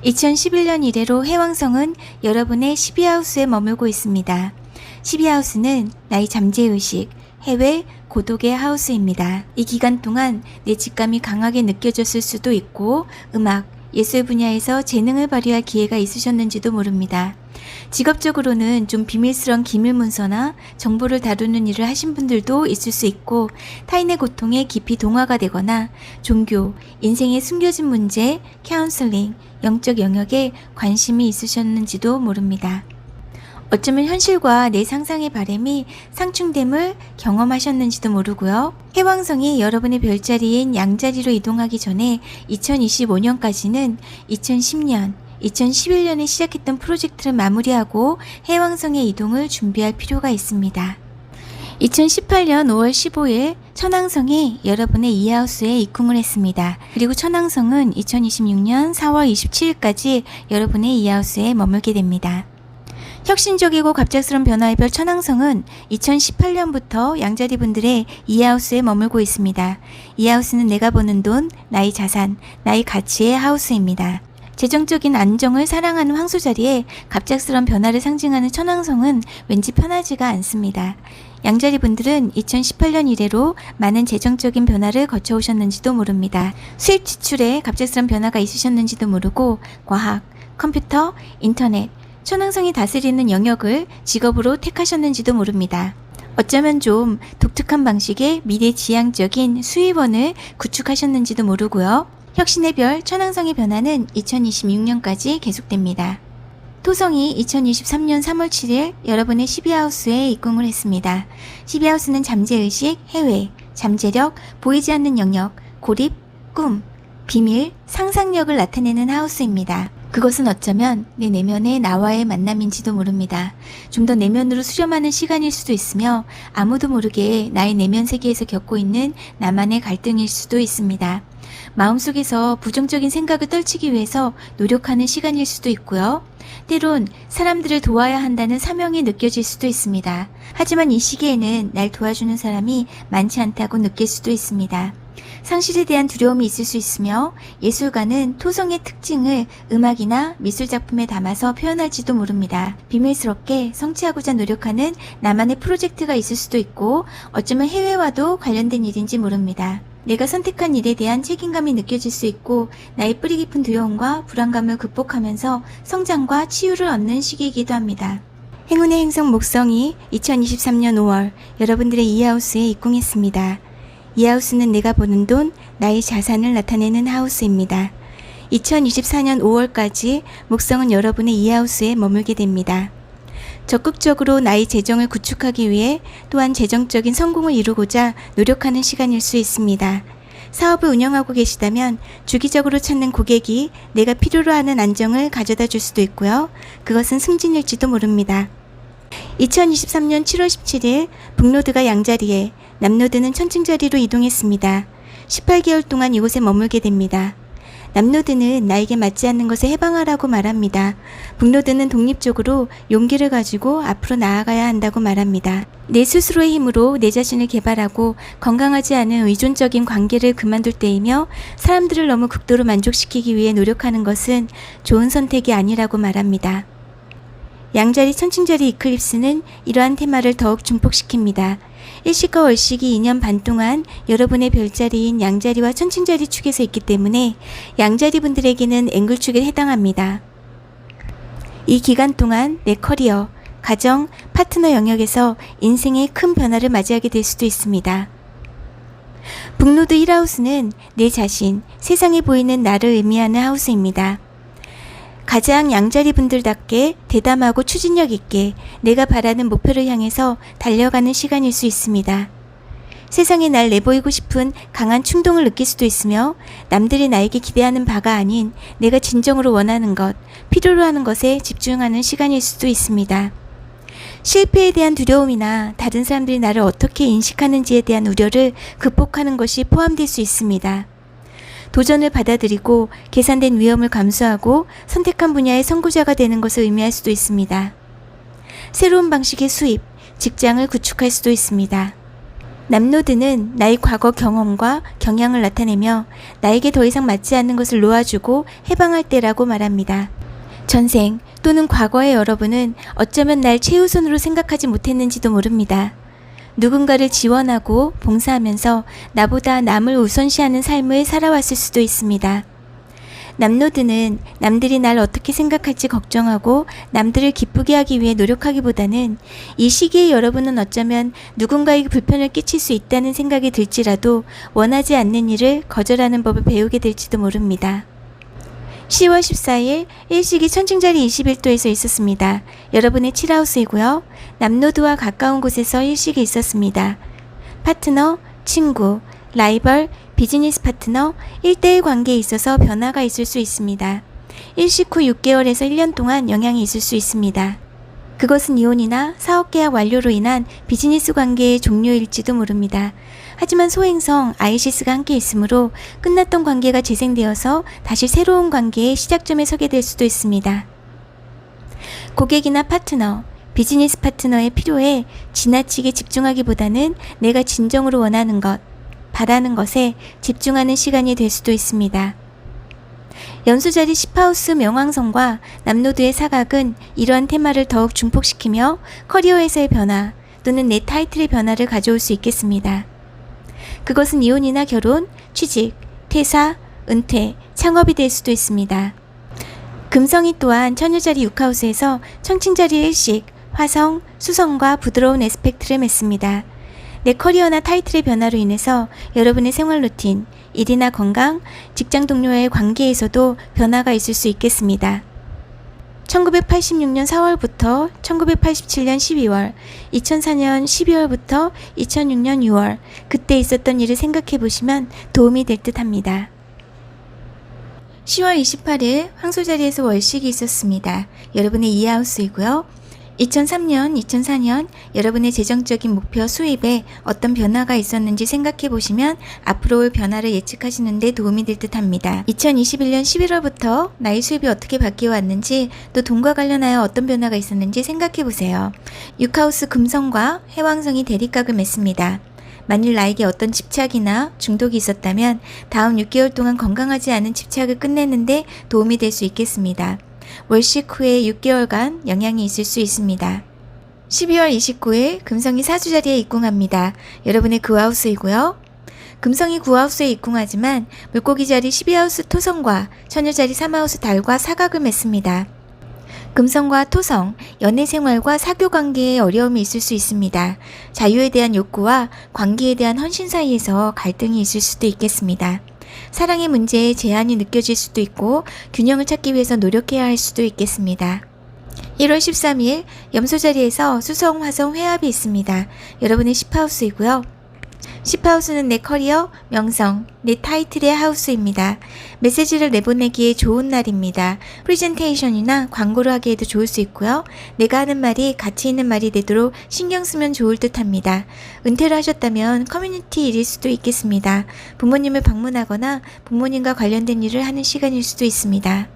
2011년 이래로 해왕성은 여러분의 12하우스에 머물고 있습니다. 12하우스는 나의 잠재의식, 해외, 고독의 하우스입니다. 이 기간 동안 내 직감이 강하게 느껴졌을 수도 있고 음악, 예술 분야에서 재능을 발휘할 기회가 있으셨는지도 모릅니다. 직업적으로는 좀 비밀스러운 기밀문서나 정보를 다루는 일을 하신 분들도 있을 수 있고 타인의 고통에 깊이 동화가 되거나 종교, 인생의 숨겨진 문제, 카운슬링, 영적 영역에 관심이 있으셨는지도 모릅니다. 어쩌면 현실과 내 상상의 바람이 상충됨을 경험하셨는지도 모르고요. 해왕성이 여러분의 별자리인 양자리로 이동하기 전에 2025년까지는 2010년, 2011년에 시작했던 프로젝트를 마무리하고 해왕성의 이동을 준비할 필요가 있습니다. 2018년 5월 15일 천왕성이 여러분의 이하우스에 입궁을 했습니다. 그리고 천왕성은 2026년 4월 27일까지 여러분의 이하우스에 머물게 됩니다. 혁신적이고 갑작스러운 변화의 별 천왕성은 2018년부터 양자리 분들의 이하우스에 머물고 있습니다. 이하우스는 내가 버는 돈, 나의 자산, 나의 가치의 하우스입니다. 재정적인 안정을 사랑하는 황소 자리에 갑작스러운 변화를 상징하는 천왕성은 왠지 편하지가 않습니다. 양자리 분들은 2018년 이래로 많은 재정적인 변화를 거쳐오셨는지도 모릅니다. 수입 지출에 갑작스러운 변화가 있으셨는지도 모르고 과학, 컴퓨터, 인터넷, 천왕성이 다스리는 영역을 직업으로 택하셨는지도 모릅니다. 어쩌면 좀 독특한 방식의 미래지향적인 수입원을 구축하셨는지도 모르고요. 혁신의 별 천왕성의 변화는 2026년까지 계속됩니다. 토성이 2023년 3월 7일 여러분의 12하우스에 입궁을 했습니다. 12하우스는 잠재의식, 해외, 잠재력, 보이지 않는 영역, 고립, 꿈, 비밀, 상상력을 나타내는 하우스입니다. 그것은 어쩌면 내 내면의 나와의 만남인지도 모릅니다. 좀 더 내면으로 수렴하는 시간일 수도 있으며 아무도 모르게 나의 내면 세계에서 겪고 있는 나만의 갈등일 수도 있습니다. 마음속에서 부정적인 생각을 떨치기 위해서 노력하는 시간일 수도 있고요. 때론 사람들을 도와야 한다는 사명이 느껴질 수도 있습니다. 하지만 이 시기에는 날 도와주는 사람이 많지 않다고 느낄 수도 있습니다. 상실에 대한 두려움이 있을 수 있으며 예술가는 토성의 특징을 음악이나 미술작품에 담아서 표현할지도 모릅니다. 비밀스럽게 성취하고자 노력하는 나만의 프로젝트가 있을 수도 있고 어쩌면 해외와도 관련된 일인지 모릅니다. 내가 선택한 일에 대한 책임감이 느껴질 수 있고 나의 뿌리 깊은 두려움과 불안감을 극복하면서 성장과 치유를 얻는 시기이기도 합니다. 행운의 행성 목성이 2023년 5월 여러분들의 이하우스에 입궁했습니다. 이 하우스는 내가 버는 돈, 나의 자산을 나타내는 하우스입니다. 2024년 5월까지 목성은 여러분의 이 하우스에 머물게 됩니다. 적극적으로 나의 재정을 구축하기 위해 또한 재정적인 성공을 이루고자 노력하는 시간일 수 있습니다. 사업을 운영하고 계시다면 주기적으로 찾는 고객이 내가 필요로 하는 안정을 가져다 줄 수도 있고요. 그것은 승진일지도 모릅니다. 2023년 7월 17일 북노드가 양자리에, 남노드는 천칭자리로 이동했습니다. 18개월 동안 이곳에 머물게 됩니다. 남노드는 나에게 맞지 않는 것에 해방하라고 말합니다. 북노드는 독립적으로 용기를 가지고 앞으로 나아가야 한다고 말합니다. 내 스스로의 힘으로 내 자신을 개발하고 건강하지 않은 의존적인 관계를 그만둘 때이며 사람들을 너무 극도로 만족시키기 위해 노력하는 것은 좋은 선택이 아니라고 말합니다. 양자리 천칭자리 이클립스는 이러한 테마를 더욱 증폭시킵니다. 일식과 월식이 2년 반 동안 여러분의 별자리인 양자리와 천칭자리 축에서 있기 때문에 양자리 분들에게는 앵글축에 해당합니다. 이 기간 동안 내 커리어, 가정, 파트너 영역에서 인생의 큰 변화를 맞이하게 될 수도 있습니다. 북노드 1하우스는 내 자신, 세상에 보이는 나를 의미하는 하우스입니다. 가장 양자리 분들답게 대담하고 추진력 있게 내가 바라는 목표를 향해서 달려가는 시간일 수 있습니다. 세상에 날 내보이고 싶은 강한 충동을 느낄 수도 있으며 남들이 나에게 기대하는 바가 아닌 내가 진정으로 원하는 것, 필요로 하는 것에 집중하는 시간일 수도 있습니다. 실패에 대한 두려움이나 다른 사람들이 나를 어떻게 인식하는지에 대한 우려를 극복하는 것이 포함될 수 있습니다. 도전을 받아들이고 계산된 위험을 감수하고 선택한 분야의 선구자가 되는 것을 의미할 수도 있습니다. 새로운 방식의 수입, 직장을 구축할 수도 있습니다. 남노드는 나의 과거 경험과 경향을 나타내며 나에게 더 이상 맞지 않는 것을 놓아주고 해방할 때라고 말합니다. 전생 또는 과거의 여러분은 어쩌면 날 최우선으로 생각하지 못했는지도 모릅니다. 누군가를 지원하고 봉사하면서 나보다 남을 우선시하는 삶을 살아왔을 수도 있습니다. 남노드는 남들이 날 어떻게 생각할지 걱정하고 남들을 기쁘게 하기 위해 노력하기보다는 이 시기에 여러분은 어쩌면 누군가에게 불편을 끼칠 수 있다는 생각이 들지라도 원하지 않는 일을 거절하는 법을 배우게 될지도 모릅니다. 10월 14일 일식이 천칭자리 21도에서 있었습니다. 여러분의 7하우스이고요. 남노드와 가까운 곳에서 일식이 있었습니다. 파트너, 친구, 라이벌, 비즈니스 파트너, 1대1 관계에 있어서 변화가 있을 수 있습니다. 일식 후 6개월에서 1년 동안 영향이 있을 수 있습니다. 그것은 이혼이나 사업계약 완료로 인한 비즈니스 관계의 종료일지도 모릅니다. 하지만 소행성 아이시스가 함께 있으므로 끝났던 관계가 재생되어서 다시 새로운 관계의 시작점에 서게 될 수도 있습니다. 고객이나 파트너, 비즈니스 파트너의 필요에 지나치게 집중하기보다는 내가 진정으로 원하는 것, 바라는 것에 집중하는 시간이 될 수도 있습니다. 연수자리 10하우스 명왕성과 남노드의 사각은 이러한 테마를 더욱 중폭시키며 커리어에서의 변화 또는 내 타이틀의 변화를 가져올 수 있겠습니다. 그것은 이혼이나 결혼, 취직, 퇴사, 은퇴, 창업이 될 수도 있습니다. 금성이 또한 처녀자리 6하우스에서 천칭자리 일식, 화성, 수성과 부드러운 에스펙트를 맺습니다. 내 커리어나 타이틀의 변화로 인해서 여러분의 생활 루틴, 일이나 건강, 직장 동료와의 관계에서도 변화가 있을 수 있겠습니다. 1986년 4월부터 1987년 12월, 2004년 12월부터 2006년 6월, 그때 있었던 일을 생각해 보시면 도움이 될 듯 합니다. 10월 28일 황소자리에서 월식이 있었습니다. 여러분의 2하우스이고요. 2003년, 2004년 여러분의 재정적인 목표 수입에 어떤 변화가 있었는지 생각해 보시면 앞으로 올 변화를 예측하시는 데 도움이 될 듯 합니다. 2021년 11월부터 나의 수입이 어떻게 바뀌어 왔는지 또 돈과 관련하여 어떤 변화가 있었는지 생각해 보세요. 6하우스 금성과 해왕성이 대립각을 맺습니다. 만일 나에게 어떤 집착이나 중독이 있었다면 다음 6개월 동안 건강하지 않은 집착을 끝내는데 도움이 될 수 있겠습니다. 월식 후에 6개월간 영향이 있을 수 있습니다. 12월 29일 금성이 사주자리에 입궁합니다. 여러분의 9하우스이고요. 금성이 9하우스에 입궁하지만 물고기 자리 12하우스 토성과 처녀자리 3하우스 달과 사각을 맺습니다. 금성과 토성, 연애생활과 사교관계에 어려움이 있을 수 있습니다. 자유에 대한 욕구와 관계에 대한 헌신 사이에서 갈등이 있을 수도 있겠습니다. 사랑의 문제에 제한이 느껴질 수도 있고 균형을 찾기 위해서 노력해야 할 수도 있겠습니다. 1월 13일 염소자리에서 수성, 화성 회합이 있습니다. 여러분의 10하우스이고요. 10하우스는 내 커리어, 명성, 내 타이틀의 하우스입니다. 메시지를 내보내기에 좋은 날입니다. 프레젠테이션이나 광고를 하기에도 좋을 수 있고요. 내가 하는 말이 가치 있는 말이 되도록 신경 쓰면 좋을 듯 합니다. 은퇴를 하셨다면 커뮤니티 일일 수도 있겠습니다. 부모님을 방문하거나 부모님과 관련된 일을 하는 시간일 수도 있습니다.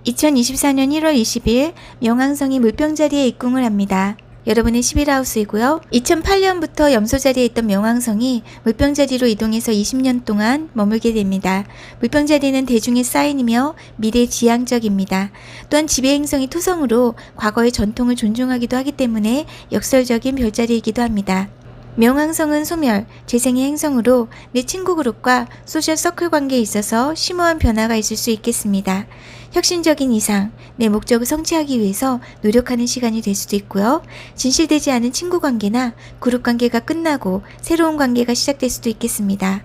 2024년 1월 20일 명왕성이 물병자리에 입궁을 합니다. 여러분의 11하우스이고요. 2008년부터 염소자리에 있던 명왕성이 물병자리로 이동해서 20년 동안 머물게 됩니다. 물병자리는 대중의 사인이며 미래 지향적입니다. 또한 지배행성이 토성으로 과거의 전통을 존중하기도 하기 때문에 역설적인 별자리이기도 합니다. 명왕성은 소멸, 재생의 행성으로 내 친구 그룹과 소셜 서클 관계에 있어서 심오한 변화가 있을 수 있겠습니다. 혁신적인 이상, 내 목적을 성취하기 위해서 노력하는 시간이 될 수도 있고요. 진실되지 않은 친구 관계나 그룹 관계가 끝나고 새로운 관계가 시작될 수도 있겠습니다.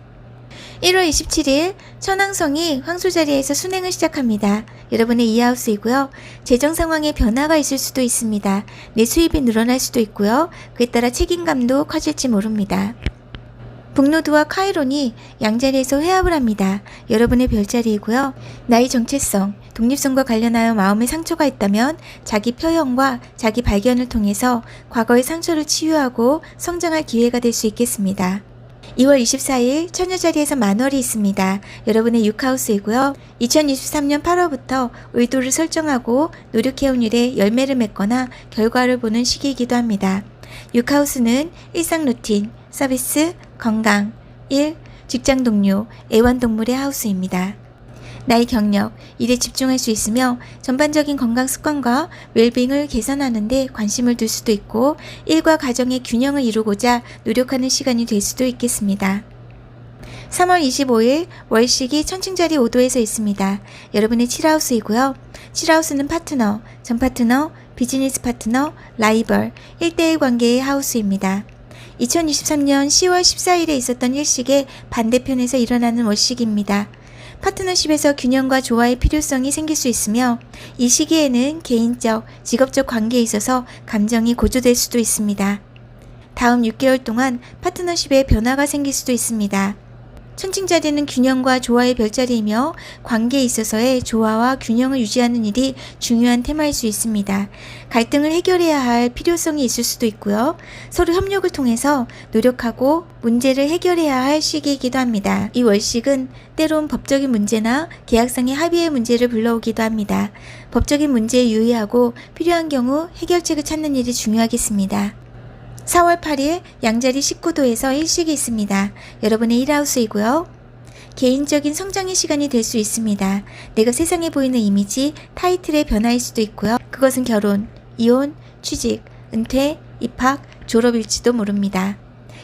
1월 27일 천왕성이 황소자리에서 순행을 시작합니다. 여러분의 2하우스이고요. 재정 상황에 변화가 있을 수도 있습니다. 내 수입이 늘어날 수도 있고요. 그에 따라 책임감도 커질지 모릅니다. 북노드와 카이론이 양자리에서 회합을 합니다. 여러분의 별자리이고요. 나의 정체성, 독립성과 관련하여 마음의 상처가 있다면 자기 표현과 자기 발견을 통해서 과거의 상처를 치유하고 성장할 기회가 될 수 있겠습니다. 2월 24일 처녀자리에서 만월이 있습니다. 여러분의 6하우스이고요. 2023년 8월부터 의도를 설정하고 노력해온 일에 열매를 맺거나 결과를 보는 시기이기도 합니다. 6하우스는 일상 루틴, 서비스, 건강. 1. 직장 동료, 애완동물의 하우스입니다. 나의 경력, 일에 집중할 수 있으며 전반적인 건강 습관과 웰빙을 개선하는 데 관심을 둘 수도 있고 일과 가정의 균형을 이루고자 노력하는 시간이 될 수도 있겠습니다. 3월 25일 월식이 천칭자리 5도에서 있습니다. 여러분의 7하우스이고요. 7하우스는 파트너, 전 파트너, 비즈니스 파트너, 라이벌, 1대1 관계의 하우스입니다. 2023년 10월 14일에 있었던 일식의 반대편에서 일어나는 월식입니다. 파트너십에서 균형과 조화의 필요성이 생길 수 있으며 이 시기에는 개인적, 직업적 관계에 있어서 감정이 고조될 수도 있습니다. 다음 6개월 동안 파트너십에 변화가 생길 수도 있습니다. 천칭자리는 균형과 조화의 별자리이며 관계에 있어서의 조화와 균형을 유지하는 일이 중요한 테마일 수 있습니다. 갈등을 해결해야 할 필요성이 있을 수도 있고요. 서로 협력을 통해서 노력하고 문제를 해결해야 할 시기이기도 합니다. 이 월식은 때론 법적인 문제나 계약상의 합의의 문제를 불러오기도 합니다. 법적인 문제에 유의하고 필요한 경우 해결책을 찾는 일이 중요하겠습니다. 4월 8일 양자리 19도에서 일식이 있습니다. 여러분의 1하우스이고요. 개인적인 성장의 시간이 될 수 있습니다. 내가 세상에 보이는 이미지, 타이틀의 변화일 수도 있고요. 그것은 결혼, 이혼, 취직, 은퇴, 입학, 졸업일지도 모릅니다.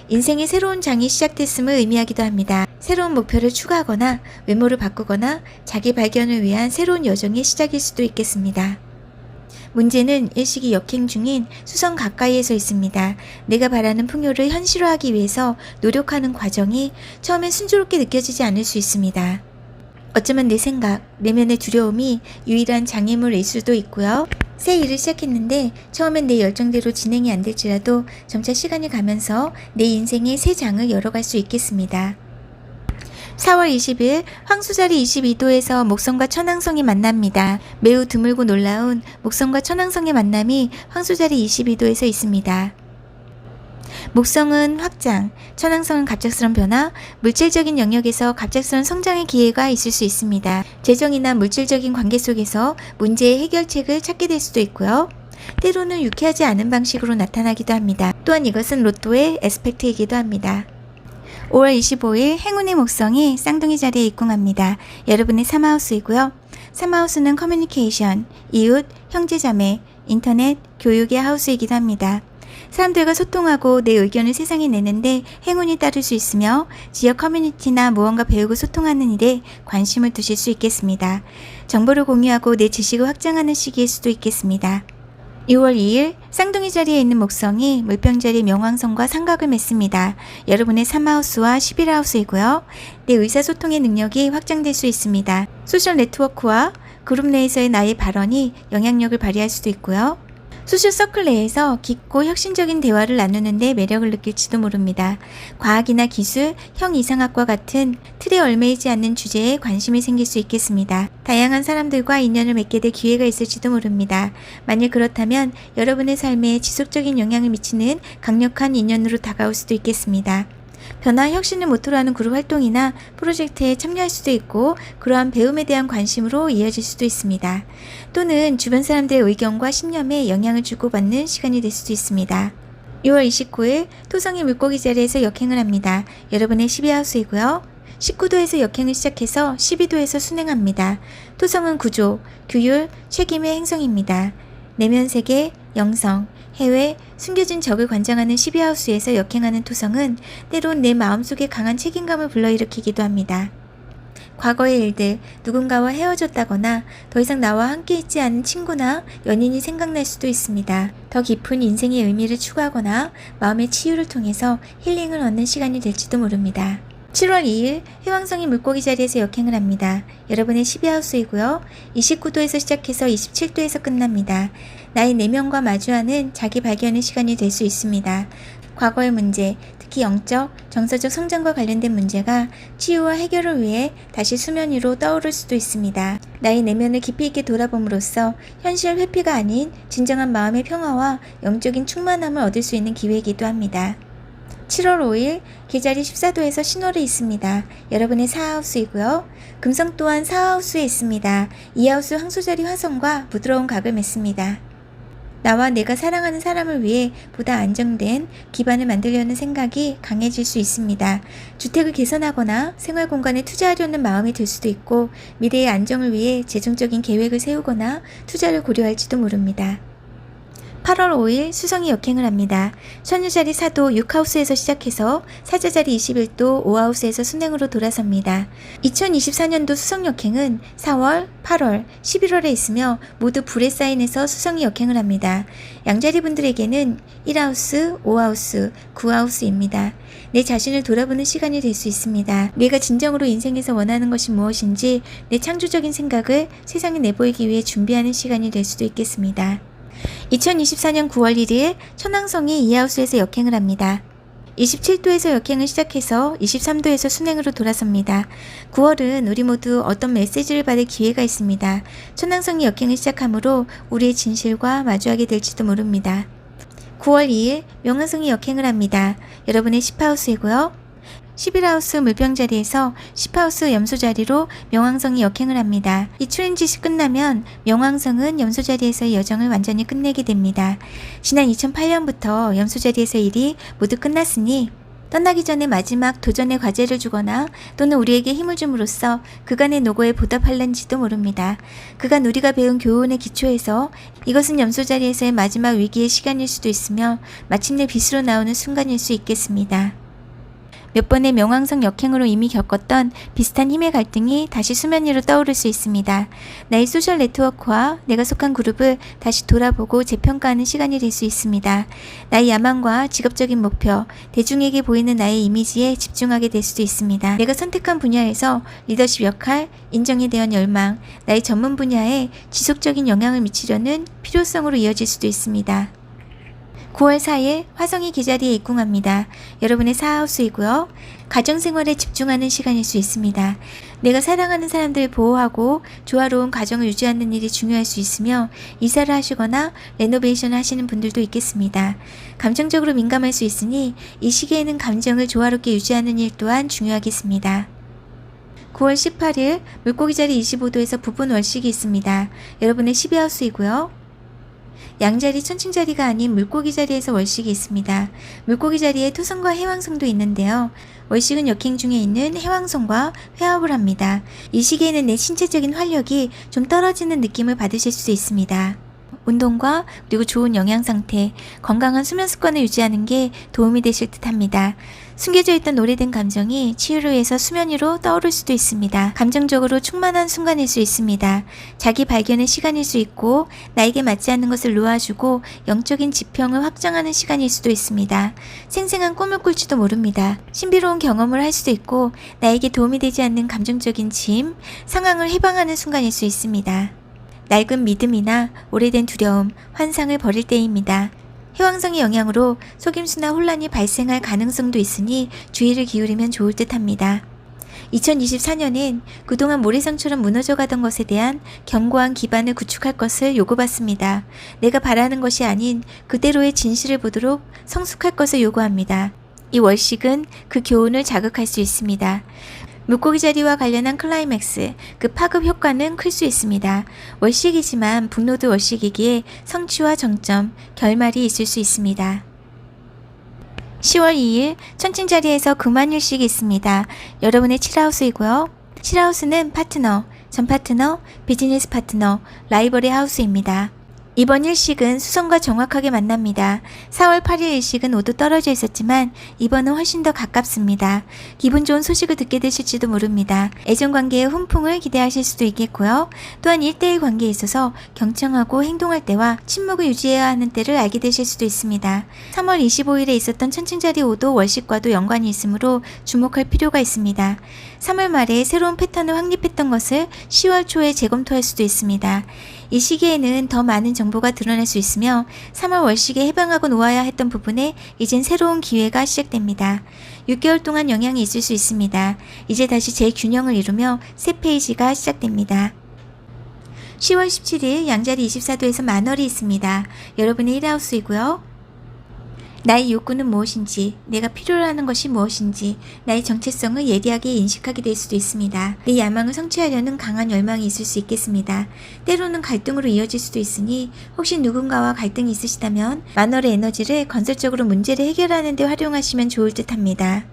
인생의 새로운 장이 시작됐음을 의미하기도 합니다. 새로운 목표를 추구하거나 외모를 바꾸거나 자기 발견을 위한 새로운 여정의 시작일 수도 있겠습니다. 문제는 일식이 역행 중인 수성 가까이에서 있습니다. 내가 바라는 풍요를 현실화하기 위해서 노력하는 과정이 처음엔 순조롭게 느껴지지 않을 수 있습니다. 어쩌면 내 생각, 내면의 두려움이 유일한 장애물일 수도 있고요. 새 일을 시작했는데 처음엔 내 열정대로 진행이 안 될지라도 점차 시간이 가면서 내 인생의 새 장을 열어갈 수 있겠습니다. 4월 20일 황수자리 22도에서 목성과 천왕성이 만납니다. 매우 드물고 놀라운 목성과 천왕성의 만남이 황수자리 22도에서 있습니다. 목성은 확장, 천왕성은 갑작스런 변화, 물질적인 영역에서 갑작스런 성장의 기회가 있을 수 있습니다. 재정이나 물질적인 관계 속에서 문제의 해결책을 찾게 될 수도 있고요. 때로는 유쾌하지 않은 방식으로 나타나기도 합니다. 또한 이것은 로또의 에스펙트이기도 합니다. 5월 25일 행운의 목성이 쌍둥이 자리에 입궁합니다. 여러분의 3하우스이고요. 3하우스는 커뮤니케이션, 이웃, 형제자매, 인터넷, 교육의 하우스이기도 합니다. 사람들과 소통하고 내 의견을 세상에 내는데 행운이 따를 수 있으며 지역 커뮤니티나 무언가 배우고 소통하는 일에 관심을 두실 수 있겠습니다. 정보를 공유하고 내 지식을 확장하는 시기일 수도 있겠습니다. 6월 2일 쌍둥이 자리에 있는 목성이 물병자리 명왕성과 삼각을 맺습니다. 여러분의 3하우스와 11하우스이고요. 내 의사소통의 능력이 확장될 수 있습니다. 소셜 네트워크와 그룹 내에서의 나의 발언이 영향력을 발휘할 수도 있고요. 소셜 서클 내에서 깊고 혁신적인 대화를 나누는 데 매력을 느낄지도 모릅니다. 과학이나 기술, 형이상학과 같은 틀에 얽매이지 않는 주제에 관심이 생길 수 있겠습니다. 다양한 사람들과 인연을 맺게 될 기회가 있을지도 모릅니다. 만일 그렇다면 여러분의 삶에 지속적인 영향을 미치는 강력한 인연으로 다가올 수도 있겠습니다. 변화 혁신을 모토로 하는 그룹 활동이나 프로젝트에 참여할 수도 있고 그러한 배움에 대한 관심으로 이어질 수도 있습니다. 또는 주변 사람들의 의견과 신념에 영향을 주고받는 시간이 될 수도 있습니다. 6월 29일 토성이 물고기 자리에서 역행을 합니다. 여러분의 12하우스이고요. 19도에서 역행을 시작해서 12도에서 순행합니다. 토성은 구조, 규율, 책임의 행성입니다. 내면세계, 영성, 해외, 숨겨진 적을 관장하는 12하우스에서 역행하는 토성은 때론 내 마음속에 강한 책임감을 불러일으키기도 합니다. 과거의 일들, 누군가와 헤어졌다거나 더 이상 나와 함께 있지 않은 친구나 연인이 생각날 수도 있습니다. 더 깊은 인생의 의미를 추구하거나 마음의 치유를 통해서 힐링을 얻는 시간이 될지도 모릅니다. 7월 2일 해왕성이 물고기 자리에서 역행을 합니다. 여러분의 12하우스이고요. 29도에서 시작해서 27도에서 끝납니다. 나의 내면과 마주하는 자기 발견의 시간이 될 수 있습니다. 과거의 문제, 특히 영적, 정서적 성장과 관련된 문제가 치유와 해결을 위해 다시 수면 위로 떠오를 수도 있습니다. 나의 내면을 깊이 있게 돌아봄으로써 현실 회피가 아닌 진정한 마음의 평화와 영적인 충만함을 얻을 수 있는 기회이기도 합니다. 7월 5일 계자리 14도에서 신월이 있습니다. 여러분의 4하우스이고요. 금성 또한 4하우스에 있습니다. 2하우스 황소자리 화성과 부드러운 각을 맺습니다. 나와 내가 사랑하는 사람을 위해 보다 안정된 기반을 만들려는 생각이 강해질 수 있습니다. 주택을 개선하거나 생활 공간에 투자하려는 마음이 들 수도 있고 미래의 안정을 위해 재정적인 계획을 세우거나 투자를 고려할지도 모릅니다. 8월 5일 수성이 역행을 합니다. 천유자리 사도 6하우스에서 시작해서 사자자리 21도 5하우스에서 순행으로 돌아섭니다. 2024년도 수성 역행은 4월, 8월, 11월에 있으며 모두 불의 사인에서 수성이 역행을 합니다. 양자리 분들에게는 1하우스, 5하우스, 9하우스입니다. 내 자신을 돌아보는 시간이 될 수 있습니다. 내가 진정으로 인생에서 원하는 것이 무엇인지 내 창조적인 생각을 세상에 내보이기 위해 준비하는 시간이 될 수도 있겠습니다. 2024년 9월 1일 천왕성이 2하우스에서 역행을 합니다. 27도에서 역행을 시작해서 23도에서 순행으로 돌아섭니다. 9월은 우리 모두 어떤 메시지를 받을 기회가 있습니다. 천왕성이 역행을 시작하므로 우리의 진실과 마주하게 될지도 모릅니다. 9월 2일 명왕성이 역행을 합니다. 여러분의 10하우스이고요. 11하우스 물병자리에서 10하우스 염소자리로 명왕성이 역행을 합니다. 이 트랜짓이 끝나면 명왕성은 염소자리에서의 여정을 완전히 끝내게 됩니다. 지난 2008년부터 염소자리에서의 일이 모두 끝났으니 떠나기 전에 마지막 도전의 과제를 주거나 또는 우리에게 힘을 줌으로써 그간의 노고에 보답할는지도 모릅니다. 그간 우리가 배운 교훈의 기초에서 이것은 염소자리에서의 마지막 위기의 시간일 수도 있으며 마침내 빛으로 나오는 순간일 수 있겠습니다. 몇 번의 명왕성 역행으로 이미 겪었던 비슷한 힘의 갈등이 다시 수면 위로 떠오를 수 있습니다. 나의 소셜 네트워크와 내가 속한 그룹을 다시 돌아보고 재평가하는 시간이 될 수 있습니다. 나의 야망과 직업적인 목표, 대중에게 보이는 나의 이미지에 집중하게 될 수도 있습니다. 내가 선택한 분야에서 리더십 역할, 인정에 대한 열망, 나의 전문 분야에 지속적인 영향을 미치려는 필요성으로 이어질 수도 있습니다. 9월 4일 화성이 기자리에 입궁합니다. 여러분의 4하우스이고요. 가정생활에 집중하는 시간일 수 있습니다. 내가 사랑하는 사람들을 보호하고 조화로운 가정을 유지하는 일이 중요할 수 있으며 이사를 하시거나 레노베이션을 하시는 분들도 있겠습니다. 감정적으로 민감할 수 있으니 이 시기에는 감정을 조화롭게 유지하는 일 또한 중요하겠습니다. 9월 18일 물고기 자리 25도에서 부분 월식이 있습니다. 여러분의 12하우스이고요. 양자리 천칭자리가 아닌 물고기 자리에서 월식이 있습니다. 물고기 자리에 토성과 해왕성도 있는데요. 월식은 역행 중에 있는 해왕성과 회합을 합니다. 이 시기에는 내 신체적인 활력이 좀 떨어지는 느낌을 받으실 수 있습니다. 운동과 그리고 좋은 영양 상태, 건강한 수면 습관을 유지하는 게 도움이 되실 듯 합니다. 숨겨져 있던 오래된 감정이 치유를 위해서 수면 위로 떠오를 수도 있습니다. 감정적으로 충만한 순간일 수 있습니다. 자기 발견의 시간일 수 있고 나에게 맞지 않는 것을 놓아주고 영적인 지평을 확장하는 시간일 수도 있습니다. 생생한 꿈을 꿀지도 모릅니다. 신비로운 경험을 할 수도 있고 나에게 도움이 되지 않는 감정적인 짐, 상황을 해방하는 순간일 수 있습니다. 낡은 믿음이나 오래된 두려움, 환상을 버릴 때입니다. 해왕성의 영향으로 속임수나 혼란이 발생할 가능성도 있으니 주의를 기울이면 좋을 듯 합니다. 2024년엔 그동안 모래성처럼 무너져가던 것에 대한 견고한 기반을 구축할 것을 요구받습니다. 내가 바라는 것이 아닌 그대로의 진실을 보도록 성숙할 것을 요구합니다. 이 월식은 그 교훈을 자극할 수 있습니다. 물고기 자리와 관련한 클라이맥스, 그 파급 효과는 클 수 있습니다. 월식이지만 북노드 월식이기에 성취와 정점, 결말이 있을 수 있습니다. 10월 2일 천칭자리에서 금환일식이 있습니다. 여러분의 7하우스이고요. 7하우스는 파트너, 전 파트너, 비즈니스 파트너, 라이벌의 하우스입니다. 이번 일식은 수성과 정확하게 만납니다. 4월 8일 일식은 5도 떨어져 있었지만 이번은 훨씬 더 가깝습니다. 기분 좋은 소식을 듣게 되실지도 모릅니다. 애정관계의 훈풍을 기대하실 수도 있겠고요. 또한 1대1 관계에 있어서 경청하고 행동할 때와 침묵을 유지해야 하는 때를 알게 되실 수도 있습니다. 3월 25일에 있었던 천칭자리 5도 월식과도 연관이 있으므로 주목할 필요가 있습니다. 3월 말에 새로운 패턴을 확립했던 것을 10월 초에 재검토할 수도 있습니다. 이 시기에는 더 많은 정보가 드러날 수 있으며 3월 월식에 해방하고 놓아야 했던 부분에 이젠 새로운 기회가 시작됩니다. 6개월 동안 영향이 있을 수 있습니다. 이제 다시 재균형을 이루며 새 페이지가 시작됩니다. 10월 17일 양자리 24도에서 만월이 있습니다. 여러분의 1하우스이고요. 나의 욕구는 무엇인지, 내가 필요로 하는 것이 무엇인지, 나의 정체성을 예리하게 인식하게 될 수도 있습니다. 내 야망을 성취하려는 강한 열망이 있을 수 있겠습니다. 때로는 갈등으로 이어질 수도 있으니 혹시 누군가와 갈등이 있으시다면 만월의 에너지를 건설적으로 문제를 해결하는 데 활용하시면 좋을 듯 합니다.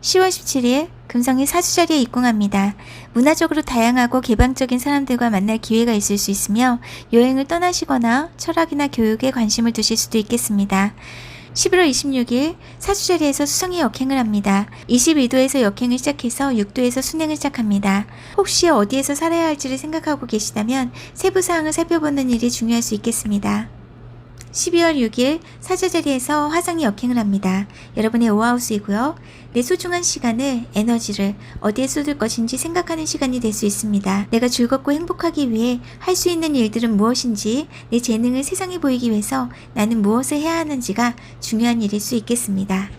10월 17일 금성이 사주자리에 입궁합니다. 문화적으로 다양하고 개방적인 사람들과 만날 기회가 있을 수 있으며 여행을 떠나시거나 철학이나 교육에 관심을 두실 수도 있겠습니다. 11월 26일 사주자리에서 수성이 역행을 합니다. 22도에서 역행을 시작해서 6도에서 순행을 시작합니다. 혹시 어디에서 살아야 할지를 생각하고 계시다면 세부사항을 살펴보는 일이 중요할 수 있겠습니다. 12월 6일 사주자리에서 화성이 역행을 합니다. 여러분의 오하우스이고요. 내 소중한 시간을, 에너지를 어디에 쏟을 것인지 생각하는 시간이 될 수 있습니다. 내가 즐겁고 행복하기 위해 할 수 있는 일들은 무엇인지, 내 재능을 세상에 보이기 위해서 나는 무엇을 해야 하는지가 중요한 일일 수 있겠습니다.